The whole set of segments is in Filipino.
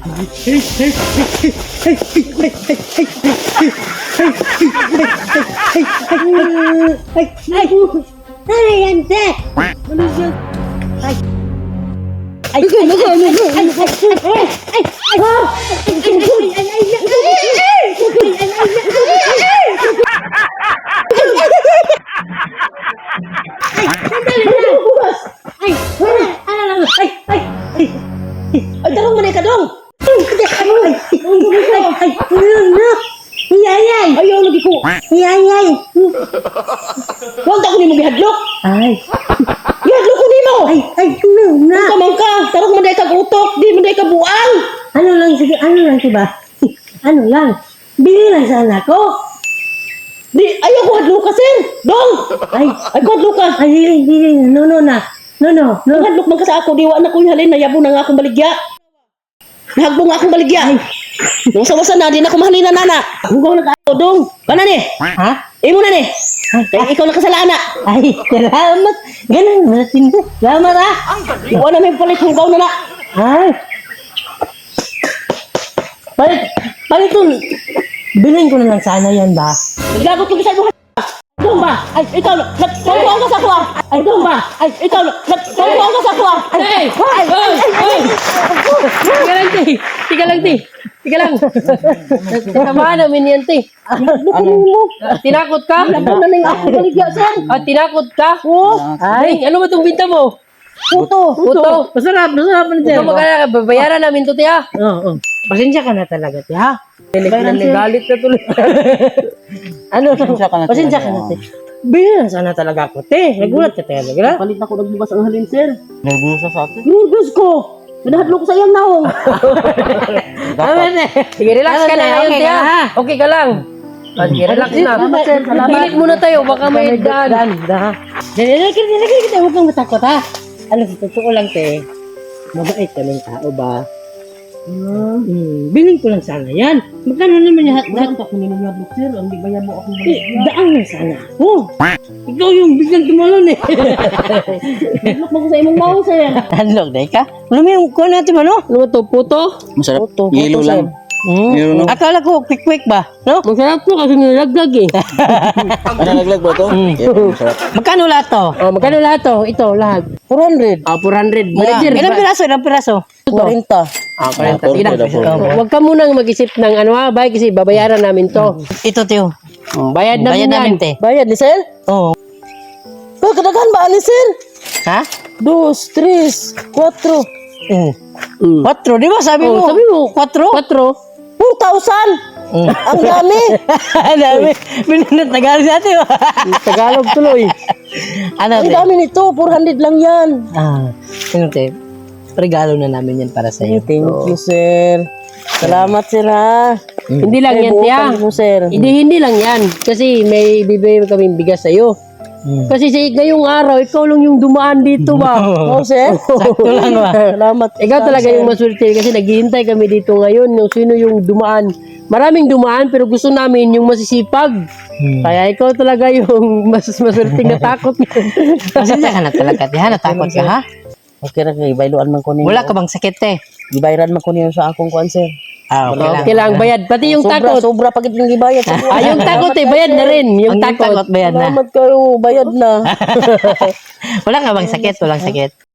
Ano yan, te? Ano yan? Ay! Ay! Ay, tarong mo na ikadong. Yayay! Ayaw lagi ko. Yayay! Huwag ako ni mo gihadlok. Ay! Gihadlok ko ni mo. Ay! Ano na? Ang kamang ka. Tarong mo na ikagutok. Di mo na ikabuang. Ano lang, sige, ano lang, diba? Ano lang? Bili lang sana ko. Di, ayaw ko hadlok ka, sir. Dong. Ay! Ay, ko hadlok ka. Ay, hindi, no, na. No. Nung hadlok man ka sa ako, diwa na ko halin na yabo na nga akong baligya. Nahagbo nga akong baligya. Nung sa na, di na ko mahalina, nana. Huwag na ka, dong. Kana ni? Ha? Imo na ni. Kaya ikaw nakasalana. Ay, salamat. Ganun, malasin ko. Salamat, ha? Iwan na may palit hanggaw na na. Ay! Baliton. Bilhin ko na lang sana yan ba? Naglagot ko sa mo. Dong ba? Ay, ikaw, nagtulong ka sa ako. Ay, dong ba? Ay, ikaw, nagtulong ka sa ako. Ay, Tiga lang, ti. Tama namin yan, ti. Ano mo? Tinakot ka? Ano na nga ako baligya, sir? Tinakot ka? Oo. Ay, ano ba itong binta mo? Puto. Masarap man Ito magkaya, babayaran namin to, ti, ha? Oo. Pasensya ka na talaga, ti, ha? Galit na tuloy. Ano? Pasensya ka na, ti. Bilhin sana talaga ako, te. Nagulat ka talaga. Palit na ko nagbukas ang halin, sir. Nervous sa atin. Nervous ko. Pinahadlo ko sa iyang naong. Sige, relax ka na. Okay ka na. Okay ka lang. Sige, relax na. Pilit muna tayo. Baka may daan. Dali kita. Huwag kang matakot, ha? Ano, totoo lang, te. Mabait ka ng tao ba? Bilhin ko lang sana yan. Magkano naman yan? Bakit ako ninungadlo, sir? Ang di bayan mo akong baligya. Daan lang sana ako. Ikaw yung biglang tumalon eh. Hadlok mo ko sa imong naong, sir. Handlog na ka? Ano mo yung kuha natin ano? Ano to, puto? Masarap. Puto, Yelo lang. Yelo no? Akala ko quick ba? No? Masarap to kasi nilaglag eh. Ano naglag ba to? Yeah, masarap. Magkano lahat to? Oh, magkano lahat to? Ito, lahat. 400. 400. Ilang piraso? 40. 40. Sige na. Dapo. Huwag ka munang mag-isip ng ano ha, bay, kasi babayaran namin to. Ito, Teo. Bayad namin yan. te. Bayad ni sir? Oo. Oh, kadaghan ba ni sir? Ha? 2, 3, 4. 4, di ba sabi mo? Sabi mo, 4? 4. 4,000! Ang dami! Ang dami. Binunod Tagalog natin. Tagalog tuloy. Ano, Ang te? dami nito, 400 lang yan. Ano, te? Regalo na namin yan para sa iyo. Thank you, sir. Salamat, sir, ha. Hindi lang yan, tiya. Sir. Hindi lang yan. Kasi may bibigay kami bigas sa'yo. Kasi sa ngayong araw, ikaw lang yung dumaan dito ba? Oo, sir. Sakto lang ba? Salamat. Ikaw talaga yung maswerte kasi naghihintay kami dito ngayon. Yung sino yung dumaan. Maraming dumaan pero gusto namin yung masisipag. Kaya ikaw talaga yung maswerteng natakot. Pasensya ka na talaga, te. Ha? Natakot ka, ha? Okay ra kay bayloan man ko niyo. Wala ka bang sakit, te? Gibayaran man ko niyo sa akong kuan, sir. Okay lang. Okay lang, bayad. Pati yung takot. Sobra pagit yung gibayad. Yung takot bayad na rin. Yung takot. bayad na. Salamat kayo, bayad na. Wala ka bang sakit? Walang sakit.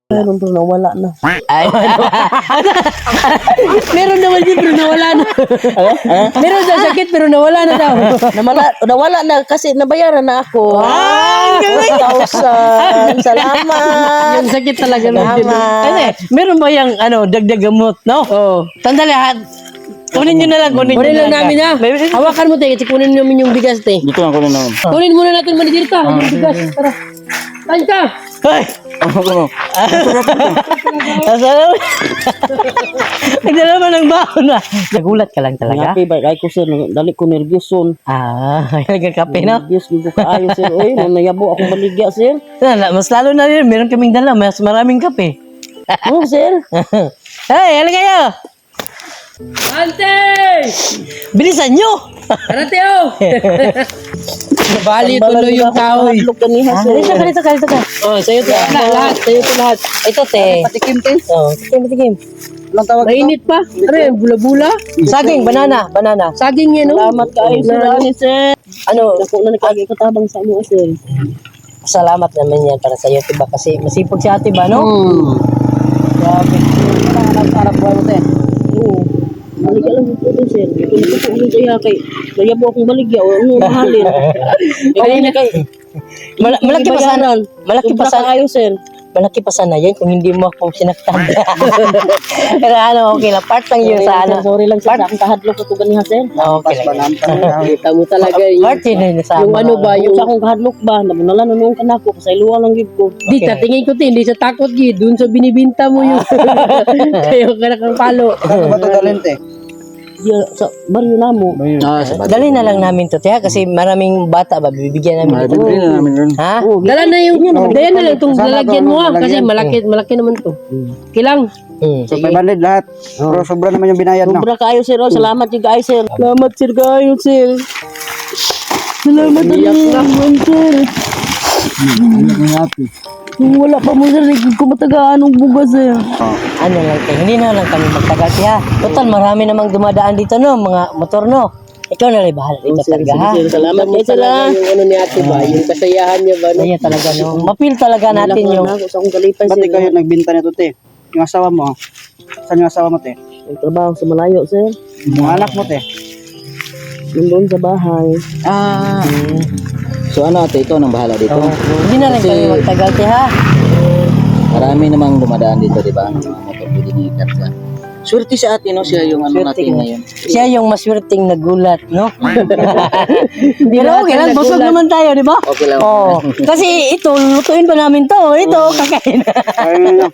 Meron to nawala na. Ay. Meron naman yun pero nawala na. Meron daw sakit pero nawala na daw. Nawala na kasi nabayaran na ako. Ah, galing. 1,000. Salamat. Yung sakit talaga na. Ano eh, meron ba yung dagdag gamot, no? Oo. Tanda lahat. Kunin nyo na lang, kunin Kunin lang namin ha. Hawakan mo tayo kasi kunin namin yung bigas tayo. Dito lang ko na naman. Kunin muna natin manager ka. Yung bigas. Tara. Saan ka? Hoy! Ano? Asalamat. Nagdala ng baon na. Nagulat ka lang talaga. Happy birthday ko sir. Dali ko nervyos son. Nagkakape na. Nervyos ko kaayo sir. Uy, nayabo akong baligya sir. Mas lalo na rin, meron kaming dala, mas maraming kape. Oo sir. Hey, halika kayo! Ante! Bilisan nyo! Karate oh! Bali tuloy yung kahoy. Kalito ka. Oh, sa'yo to lahat. Sa'yo to lahat. Ito, te. Patikim te. Oh, patikim. Anong tawag Mainit pa. Ano yan, bula-bula? Saging, banana. Saging yan, no? Salamat kayo, sir. Sir. Ano? Naku na nagkakatabang sa mo, sir. Salamat naman yan para sa iyo, tiba? Kasi masipag si ate ba, no? Grabe. Parang sarap buhay mo, te. Oo. Maligya lang ito, sir. Ito na po ulit kaya kay. Kaya po akong maligya. O ano, mahalin. Kaya na kay. Malaki pa sana. Malaki pa sana. Kayo, sir. Malaki pa sana yan kung hindi mo ako sinaktan. Pero ano, okay lang. Part lang yun sa ano. Sorry lang, sir. Akong kahadlok ito ganiha, sir. Okay lang. Kita mo talaga yung... Part yun sa Yung ano ba, yung sa akong kahadlok ba, namunala na noong kanako, sa iluwa lang gid ko. Di, Okay. tatingin ko hindi sa takot gid, dun sa binibinta mo yung kayo ka nakang palo. Saan ba ito dalhin, te? Sa baryo namo. Sa Dali na lang namin to, tiya, kasi maraming bata ba, bibigyan namin ito. Bibili na namin yun. Ha? Dala na yung, dala na lang itong Sana lalagyan to, mo ano, kasi lalagyan. malaki naman to. Kilang. So, 500 lahat. Pero sobra naman yung binayad, no? Sobra kayo, sir. Oh. Salamat yung kayo, sir. Salamat, sir, kayo, sir. Salamat naman, sir. Kung wala pa mo, sir, kung matagaan ng bugas, sir. Ano lang, tiya, hindi na lang kami magtagal, tiya. Total, marami namang dumadaan dito, no? Mga motor, no? Ikaw na lang bahala dito talaga, ha? Salamat kayo, sir. Yung ano ni ate ba, yung kasayahan niya ba, no? Ayan talaga, no? Mapil talaga natin yung... Ako sa akong kalipay, Ba't sir. ikaw yung nagbinta nito, te? Yung asawa mo, ha? Saan yung asawa mo, te? Nagtrabaho sa malayo, sir. Yung anak mo, te? Nandun sa bahay. So ano ate, ikaw nang bahala dito. Hindi na lang kami magtagal, tiya, ha? Marami namang dumadaan dito, di ba? Ang mga motor pwede ni Katsa. Swerte sa ate, no? Siya yung ano Swerte natin nga. ngayon. Siya yung maswerteng nagulat, no? Pero okay lang, busog naman tayo, di ba? Okay lang. Oh, kasi ito, lutuin pa namin to. Ito, kakain. Ayun na.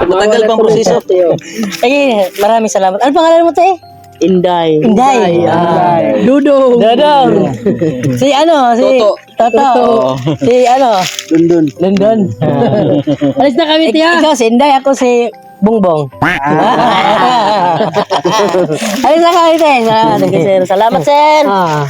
Matagal bang proseso? Eh, maraming salamat. Ano pangalan mo, te? Inday. Inday. Dudong. Dodong. Si ano, si Toto. Si ano, Dun. London. Alis na kami, tiya. Ikaw si Inday, ako si Bongbong. Alis na kami, te. Salamat, sir. Ah.